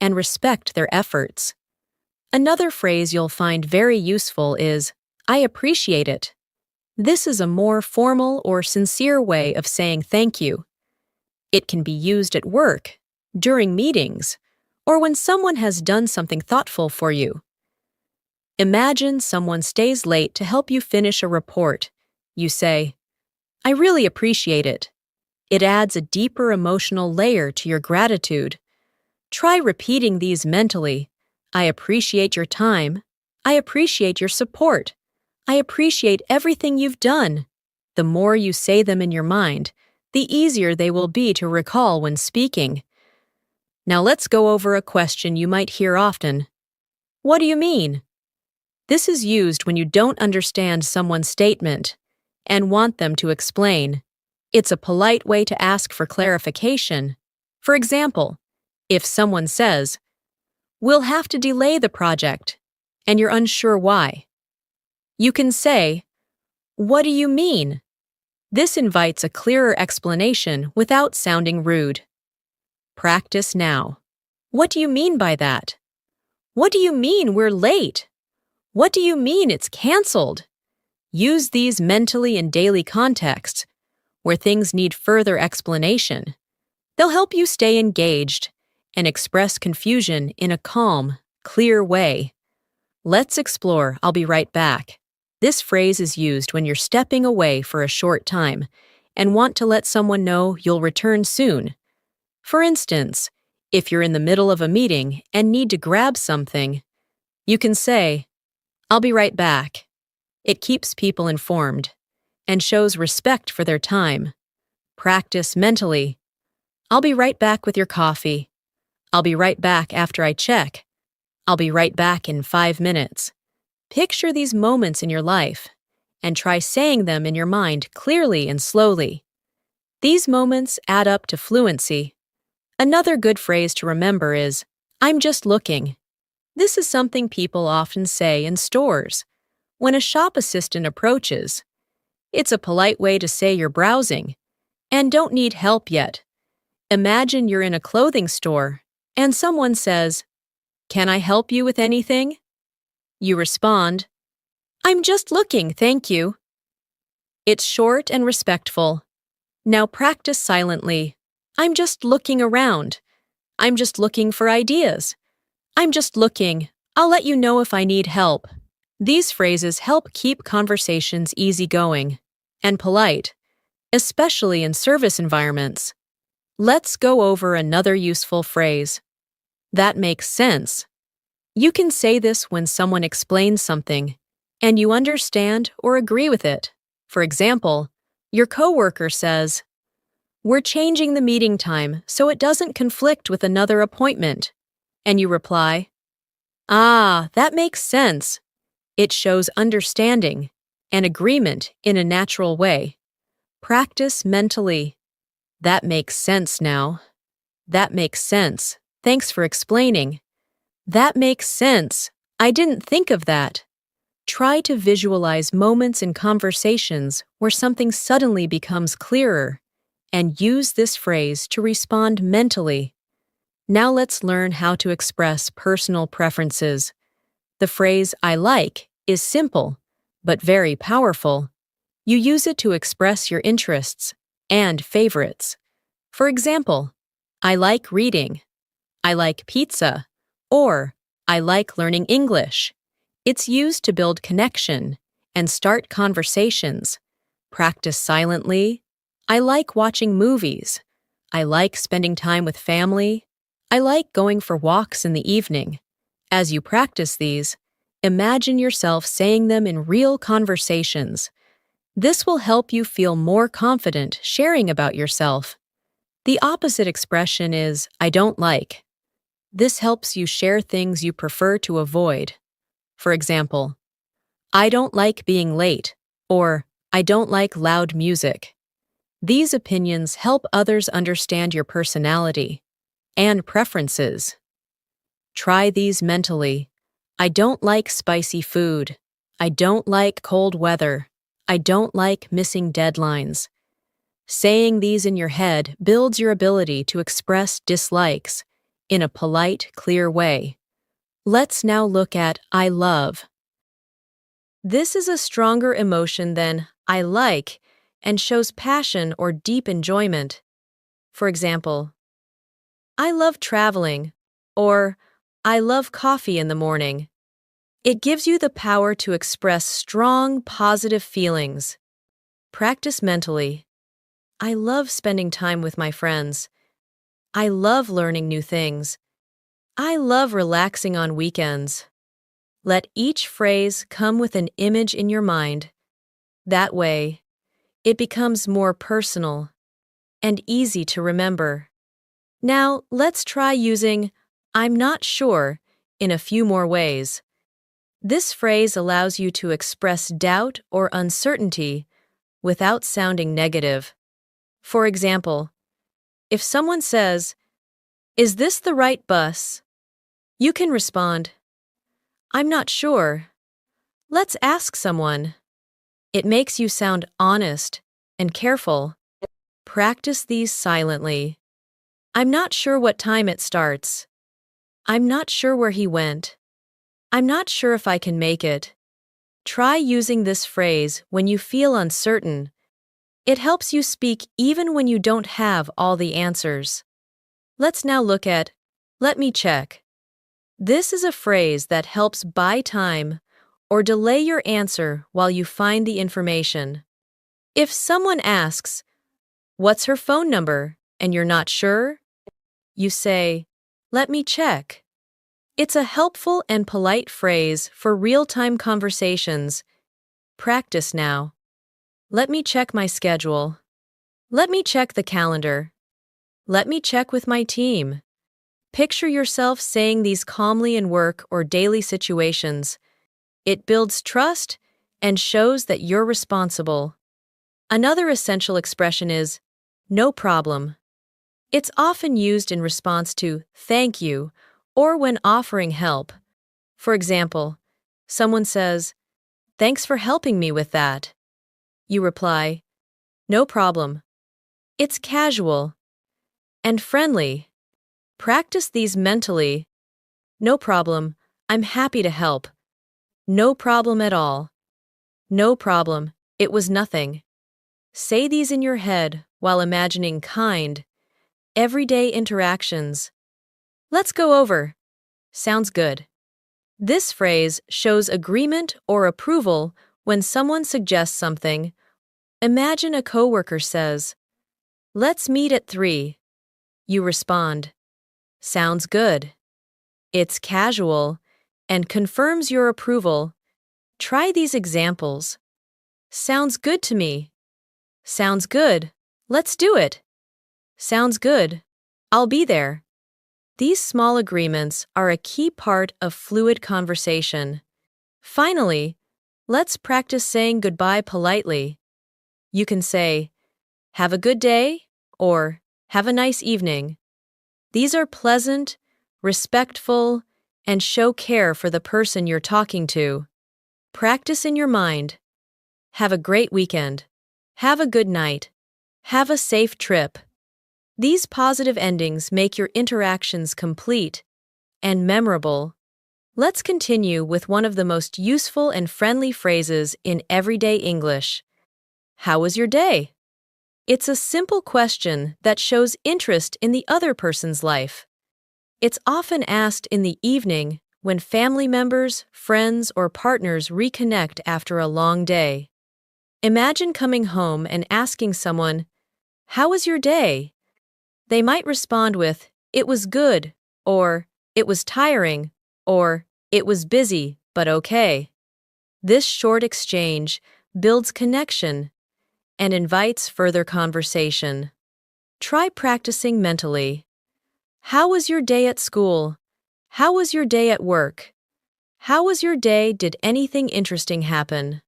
and respect their efforts. Another phrase you'll find very useful is, I appreciate it. This is a more formal or sincere way of saying thank you. It can be used at work, during meetings, or when someone has done something thoughtful for you. Imagine someone stays late to help you finish a report. You say, I really appreciate it. It adds a deeper emotional layer to your gratitude. Try repeating these mentally. I appreciate your time. I appreciate your support. I appreciate everything you've done. The more you say them in your mind, the easier they will be to recall when speaking. Now let's go over a question you might hear often. What do you mean? This is used when you don't understand someone's statement and want them to explain. It's a polite way to ask for clarification. For example, if someone says, we'll have to delay the project, and you're unsure why, you can say, what do you mean? This invites a clearer explanation without sounding rude. Practice now. What do you mean by that? What do you mean we're late? What do you mean it's canceled? Use these mentally in daily contexts where things need further explanation. They'll help you stay engaged and express confusion in a calm, clear way. Let's explore I'll be right back. This phrase is used when you're stepping away for a short time and want to let someone know you'll return soon. For instance, if you're in the middle of a meeting and need to grab something, you can say, I'll be right back. It keeps people informed and shows respect for their time. Practice mentally. I'll be right back with your coffee. I'll be right back after I check. I'll be right back in 5 minutes. Picture these moments in your life and try saying them in your mind clearly and slowly. These moments add up to fluency. Another good phrase to remember is, I'm just looking. This is something people often say in stores. When a shop assistant approaches, it's a polite way to say you're browsing and don't need help yet. Imagine you're in a clothing store and someone says, Can I help you with anything? You respond, I'm just looking, thank you. It's short and respectful. Now practice silently. I'm just looking around. I'm just looking for ideas. I'm just looking. I'll let you know if I need help. These phrases help keep conversations easygoing and polite, especially in service environments. Let's go over another useful phrase. That makes sense. You can say this when someone explains something and you understand or agree with it. For example, your coworker says, We're changing the meeting time so it doesn't conflict with another appointment. And you reply, that makes sense. It shows understanding and agreement in a natural way. Practice mentally. That makes sense now. That makes sense. Thanks for explaining. That makes sense. I didn't think of that. Try to visualize moments in conversations where something suddenly becomes clearer and use this phrase to respond mentally. Now let's learn how to express personal preferences. The phrase I like is simple, but very powerful. You use it to express your interests and favorites. For example, I like reading. I like pizza. Or, I like learning English. It's used to build connection and start conversations. Practice silently. I like watching movies. I like spending time with family. I like going for walks in the evening. As you practice these, imagine yourself saying them in real conversations. This will help you feel more confident sharing about yourself. The opposite expression is, I don't like. This helps you share things you prefer to avoid. For example, I don't like being late, or I don't like loud music. These opinions help others understand your personality and preferences. Try these mentally. I don't like spicy food. I don't like cold weather. I don't like missing deadlines. Saying these in your head builds your ability to express dislikes in a polite, clear way. Let's now look at I love. This is a stronger emotion than I like and shows passion or deep enjoyment. For example, I love traveling, or I love coffee in the morning. It gives you the power to express strong, positive feelings. Practice mentally. I love spending time with my friends. I love learning new things. I love relaxing on weekends. Let each phrase come with an image in your mind. That way, it becomes more personal and easy to remember. Now, let's try using I'm not sure in a few more ways. This phrase allows you to express doubt or uncertainty without sounding negative. For example, if someone says, "Is this the right bus?" you can respond, "I'm not sure. Let's ask someone." It makes you sound honest and careful. Practice these silently. I'm not sure what time it starts. I'm not sure where he went. I'm not sure if I can make it. Try using this phrase when you feel uncertain. It helps you speak even when you don't have all the answers. Let's now look at let me check. This is a phrase that helps buy time or delay your answer while you find the information. If someone asks, "What's her phone number?" and you're not sure, you say, "Let me check." It's a helpful and polite phrase for real-time conversations. Practice now. Let me check my schedule. Let me check the calendar. Let me check with my team. Picture yourself saying these calmly in work or daily situations. It builds trust and shows that you're responsible. Another essential expression is, no problem. It's often used in response to thank you or when offering help. For example, someone says, "Thanks for helping me with that." You reply, "No problem." It's casual and friendly. Practice these mentally. No problem. I'm happy to help. No problem at all. No problem. It was nothing. Say these in your head while imagining kind, everyday interactions. Let's go over. Sounds good. This phrase shows agreement or approval when someone suggests something. Imagine a coworker says, "Let's meet at 3. You respond, "Sounds good." It's casual and confirms your approval. Try these examples. Sounds good to me. Sounds good. Let's do it. Sounds good. I'll be there. These small agreements are a key part of fluid conversation. Finally, let's practice saying goodbye politely. You can say, "Have a good day," or "Have a nice evening." These are pleasant, respectful, and show care for the person you're talking to. Practice in your mind. Have a great weekend. Have a good night. Have a safe trip. These positive endings make your interactions complete and memorable. Let's continue with one of the most useful and friendly phrases in everyday English. How was your day? It's a simple question that shows interest in the other person's life. It's often asked in the evening when family members, friends, or partners reconnect after a long day. Imagine coming home and asking someone, "How was your day?" They might respond with, "It was good," or "It was tiring," or "It was busy, but okay." This short exchange builds connection and invites further conversation. Try practicing mentally. How was your day at school? How was your day at work? How was your day? Did anything interesting happen?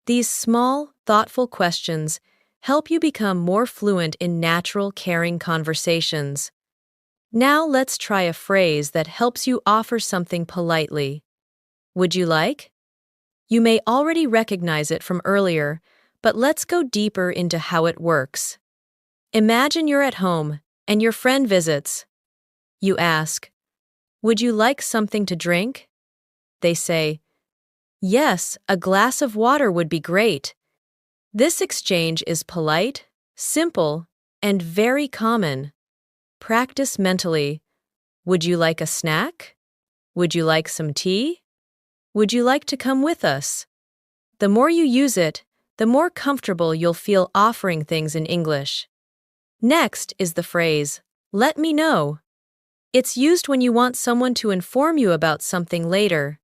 These small, thoughtful questions help you become more fluent in natural, caring conversations. Now let's try a phrase that helps you offer something politely. Would you like? You may already recognize it from earlier, but let's go deeper into how it works. Imagine you're at home and your friend visits. You ask, Would you like something to drink? They say, yes, a glass of water would be great. This exchange is polite, simple, and very common. Practice mentally. Would you like a snack? Would you like some tea? Would you like to come with us? The more you use it, the more comfortable you'll feel offering things in English. Next is the phrase, let me know. It's used when you want someone to inform you about something later.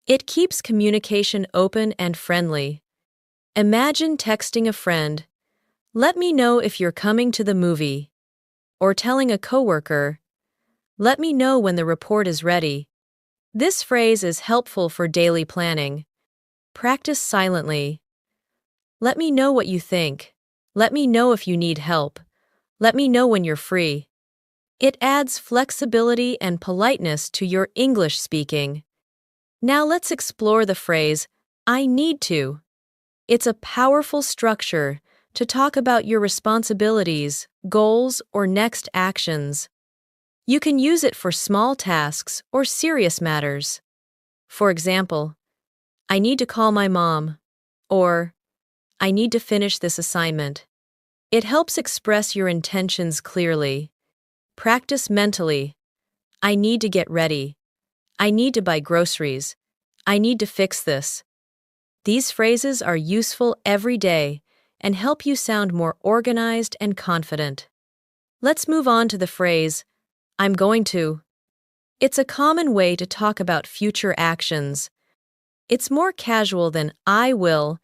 It keeps communication open and friendly. Imagine texting a friend, let me know if you're coming to the movie. Or telling a coworker, let me know when the report is ready. This phrase is helpful for daily planning. Practice silently. Let me know what you think. Let me know if you need help. Let me know when you're free. It adds flexibility and politeness to your English speaking. Now let's explore the phrase, I need to. It's a powerful structure to talk about your responsibilities, goals, or next actions. You can use it for small tasks or serious matters. For example, I need to call my mom, or I need to finish this assignment. It helps express your intentions clearly. Practice mentally. I need to get ready. I need to buy groceries. I need to fix this. These phrases are useful every day and help you sound more organized and confident. Let's move on to the phrase, I'm going to. It's a common way to talk about future actions. It's more casual than I will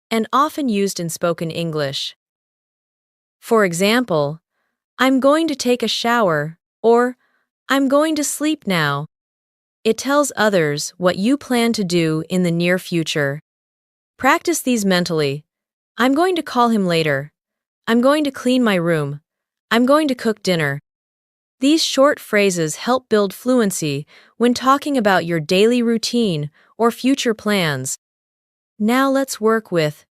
and often used in spoken English. For example, I'm going to take a shower or I'm going to sleep now. It tells others what you plan to do in the near future. Practice these mentally. I'm going to call him later. I'm going to clean my room. I'm going to cook dinner. These short phrases help build fluency when talking about your daily routine or future plans. Now let's work with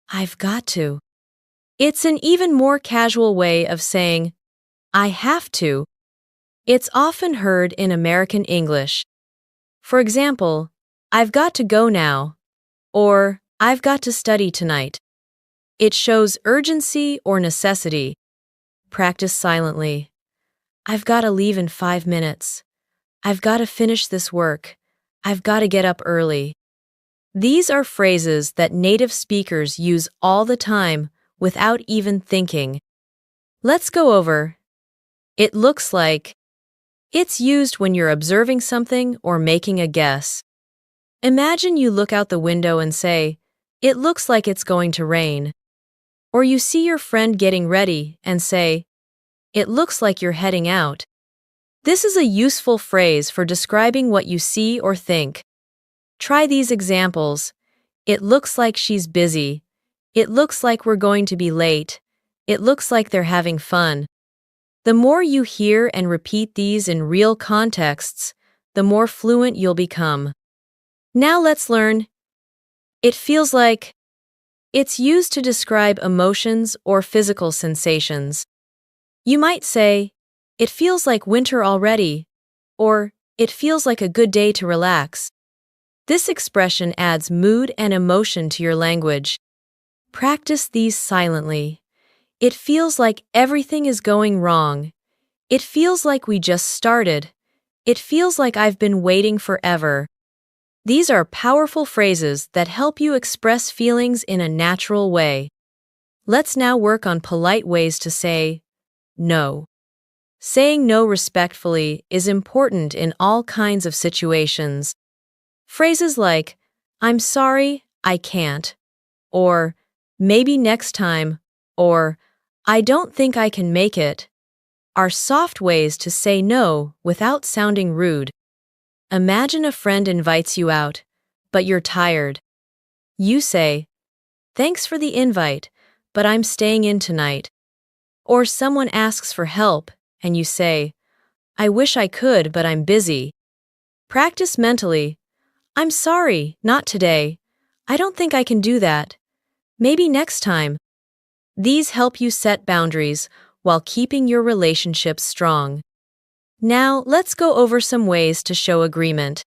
I've got to. It's an even more casual way of saying I have to. It's often heard in American English. For example, I've got to go now, or I've got to study tonight. It shows urgency or necessity. Practice silently. I've got to leave in 5 minutes. I've got to finish this work. I've got to get up early. These are phrases that native speakers use all the time without even thinking. Let's go over. It looks like. It's used when you're observing something or making a guess. Imagine you look out the window and say, it looks like it's going to rain. Or you see your friend getting ready and say, it looks like you're heading out. This is a useful phrase for describing what you see or think. Try these examples. It looks like she's busy. It looks like we're going to be late. It looks like they're having fun. The more you hear and repeat these in real contexts, the more fluent you'll become. Now let's learn. It feels like. It's used to describe emotions or physical sensations. You might say, it feels like winter already, or it feels like a good day to relax. This expression adds mood and emotion to your language. Practice these silently. It feels like everything is going wrong. It feels like we just started. It feels like I've been waiting forever. These are powerful phrases that help you express feelings in a natural way. Let's now work on polite ways to say no. Saying no respectfully is important in all kinds of situations. Phrases like, I'm sorry, I can't, or maybe next time, or I don't think I can make it, are soft ways to say no without sounding rude. Imagine a friend invites you out, but you're tired. You say, thanks for the invite, but I'm staying in tonight. Or someone asks for help, and you say, I wish I could, but I'm busy. Practice mentally. I'm sorry, not today. I don't think I can do that. Maybe next time. These help you set boundaries while keeping your relationships strong. Now, let's go over some ways to show agreement.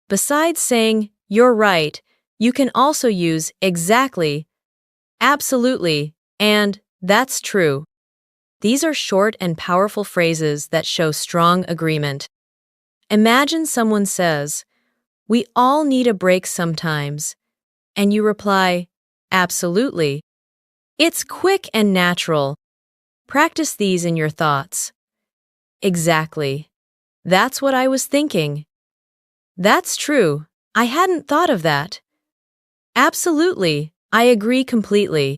Besides saying, "You're right," you can also use exactly, absolutely, and "that's true." These are short and powerful phrases that show strong agreement. Imagine someone says, "We all need a break sometimes," and you reply, "Absolutely." It's quick and natural. Practice these in your thoughts. Exactly. That's what I was thinking. That's true. I hadn't thought of that. Absolutely. I agree completely.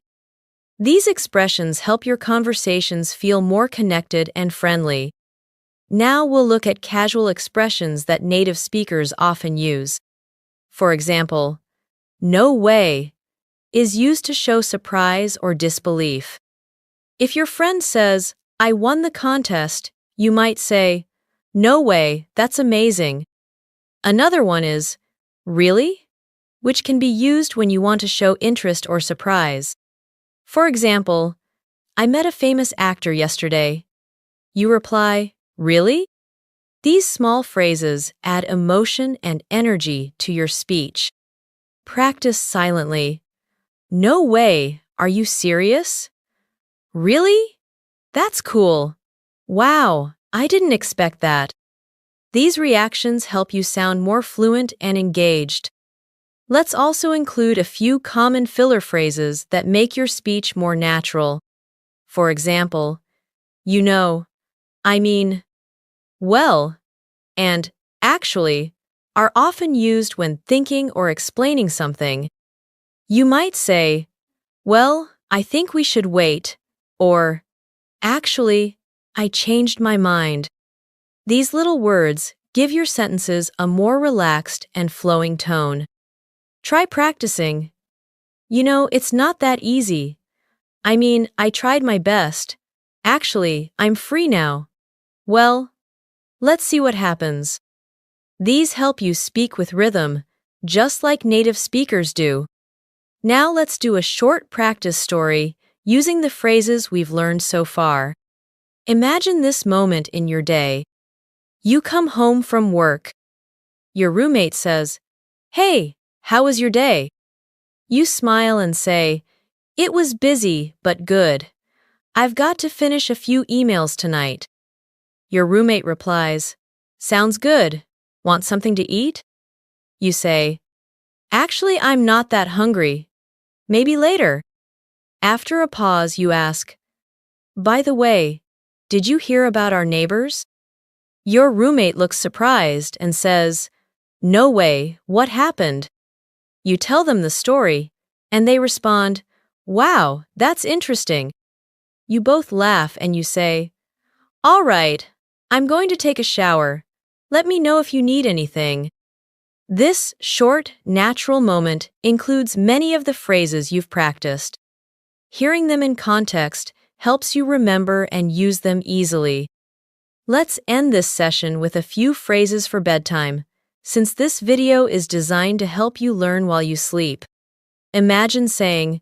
These expressions help your conversations feel more connected and friendly. Now we'll look at casual expressions that native speakers often use. For example, "No way" is used to show surprise or disbelief. If your friend says, "I won the contest," you might say, "No way, that's amazing." Another one is, "Really?" which can be used when you want to show interest or surprise. For example, "I met a famous actor yesterday." You reply, "Really?" These small phrases add emotion and energy to your speech. Practice silently. "No way, are you serious?" "Really? That's cool. Wow, I didn't expect that." These reactions help you sound more fluent and engaged. Let's also include a few common filler phrases that make your speech more natural. For example, "You know," "I mean," "well," and "actually" are often used when thinking or explaining something. You might say, "Well, I think we should wait," or "Actually, I changed my mind." These little words give your sentences a more relaxed and flowing tone. Try practicing. "You know, it's not that easy. I mean, I tried my best. Actually, I'm free now. Well, let's see what happens." These help you speak with rhythm, just like native speakers do. Now let's do a short practice story using the phrases we've learned so far. Imagine this moment in your day. You come home from work. Your roommate says, "Hey, how was your day?" You smile and say, "It was busy, but good. I've got to finish a few emails tonight." Your roommate replies, "Sounds good. Want something to eat?" You say, "Actually, I'm not that hungry. Maybe later." After a pause, you ask, "By the way, did you hear about our neighbors?" Your roommate looks surprised and says, "No way, what happened?" You tell them the story, and they respond, "Wow, that's interesting." You both laugh and you say, "All right, I'm going to take a shower. Let me know if you need anything." This short, natural moment includes many of the phrases you've practiced. Hearing them in context helps you remember and use them easily. Let's end this session with a few phrases for bedtime, since this video is designed to help you learn while you sleep. Imagine saying,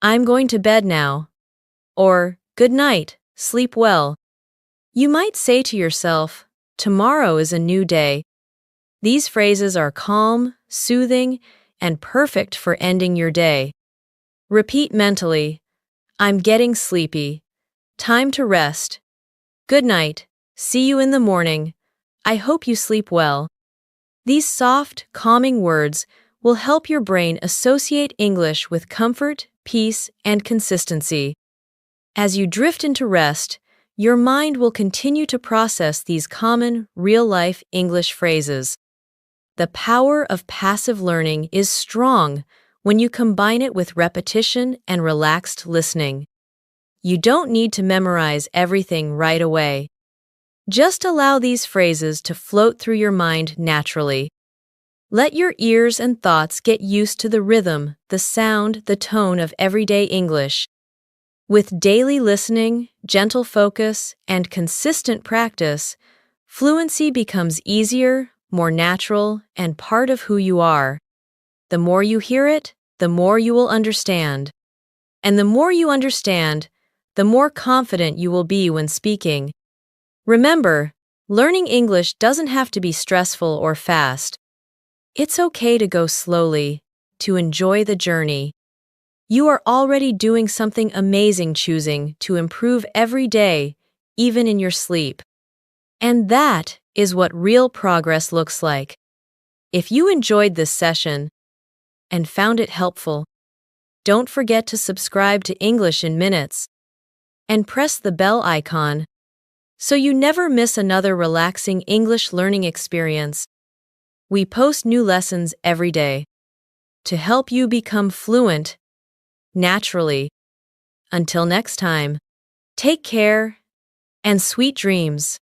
"I'm going to bed now," or "Good night, sleep well." You might say to yourself, "Tomorrow is a new day." These phrases are calm, soothing, and perfect for ending your day. Repeat mentally, "I'm getting sleepy. Time to rest. Good night. See you in the morning. I hope you sleep well." These soft, calming words will help your brain associate English with comfort, peace, and consistency. As you drift into rest, your mind will continue to process these common, real-life English phrases. The power of passive learning is strong when you combine it with repetition and relaxed listening. You don't need to memorize everything right away. Just allow these phrases to float through your mind naturally. Let your ears and thoughts get used to the rhythm, the sound, the tone of everyday English. With daily listening, gentle focus, and consistent practice, fluency becomes easier, more natural, and part of who you are. The more you hear it, the more you will understand. And the more you understand, the more confident you will be when speaking. Remember, Learning English doesn't have to be stressful or fast. It's okay to go slowly, to enjoy the journey. You are already doing something amazing choosing to improve every day, even in your sleep. And that is what real progress looks like. If you enjoyed this session and found it helpful, don't forget to subscribe to English in Minutes and press the bell icon so you never miss another relaxing English learning experience. We post new lessons every day to help you become fluent naturally. Until next time, take care and sweet dreams.